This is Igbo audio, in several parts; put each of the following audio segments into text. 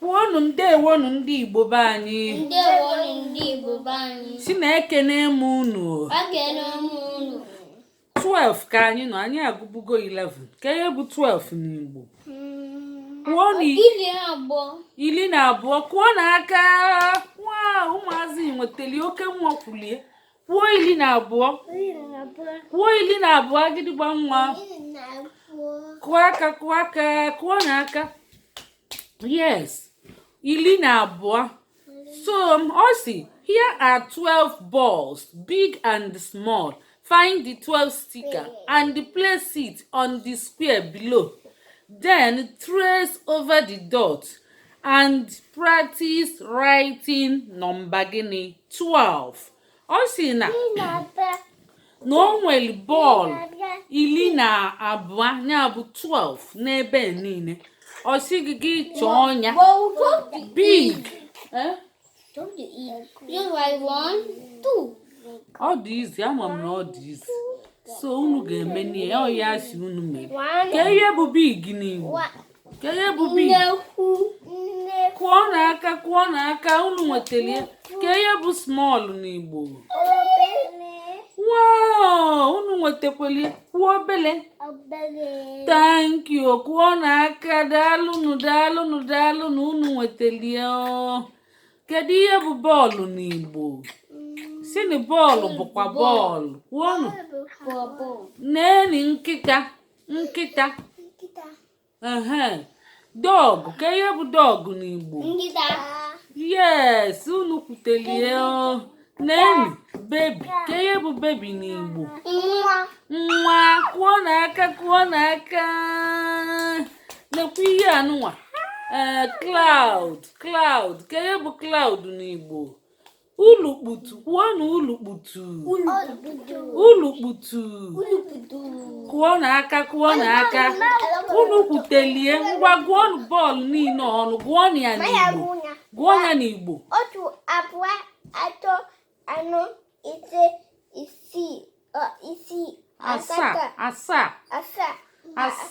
Kwuonu ndewonu ndị Igbo be anyị. Ndewonu ndị Igbo be anyị. Chineke na-eme unu. Ekene m unu. 12 ka anyị nọ, anyị agụbugo 11. Ka ihe bụ 12 n'Igbo? Kwuonu iri na abụọ. Kwuo n'aka. Ụmụazị nwetali oke nwa kwulie. Kwuo iri na abụọ. Kwuo iri na abụọ gidigba nwa. Kwuo aka, kwuo aka, kwuo n'aka. Yes. Iri na abụọ. So, also, here are 12 balls, big and small. Find the 12 sticker and place it on the square below. Then trace over the dot and practice writing number 12. Also, na onwere ball iri na abụọ ya bụ 12 n'ebe niile. Osi gị chọọ ọnya big. Just like 1, 2. Ọ dị izi, ama m na ọ dị izi. So unu ga-eme n'ihe ọ ya si unu mere. Ka ihe bụ big n'Igbo. Ka ihe bụ big. Kwuo n'aka, kwuo n'aka, unu nwetara. Ka ihe bụ small n'Igbo. Wow, unu nwetakwala. Kwuo obele. Thank you. Kwuo n'aka, daalụnụ, daalụnụ, daalụnụ, unu nwetara. Kedu ihe bụ bọọlụ n'Igbo? Sini bọọlụ bụkwa bọọlụ. Kwuonu. Neni nkịta. Nkịta. Dog. Ka ihe bụ dog n'Igbo? Nkịta. Yes, unu kwutelie. Neni baby. Ka ihe bụ baby n'Igbo? Nwa. Kwuo n'aka, kwuo n'aka. Nekwa ihe anụnwa. Cloud. Cloud. Ka ihe bụ cloud n'Igbo? Ulukputu. Kwuonu ulukputu. Ulukputu. Kwuo n'aka, kwuo n'aka. Unu kwutelie. Ngwa gụọnụ bọọlụ niile ọnụ. Gụọnụ ya n'Igbo. Gụọ ya n'Igbo. 1, 2, 3, 4, 5, 6,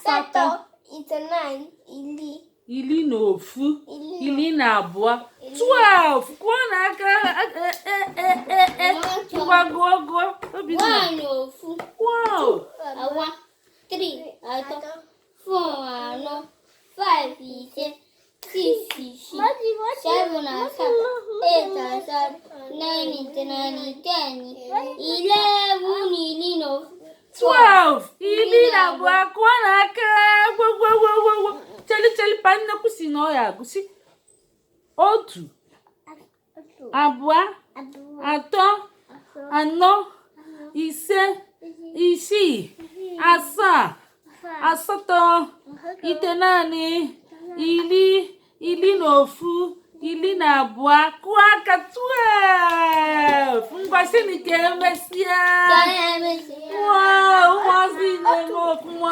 7, 8, 9, 10. Iri na ofu. Iri na abụọ. 12. Kwuo n'aka. Ngwa gụọ gụọ. One ofu. Wow. 3, 4, 5, 6, 7, 8, 9, 10, 11, 12. Iri na abụọ. Kwuo n'aka. Cheli pa nnekwu si na ọ ya agụsi. 1, 2, 3, 4, 5, 6, 7, 8, 9, 10, 11, 12. Kụọ aka 12. Ngwa sini ka emesịa. Wow, ụmụazị na-eme ọfụma.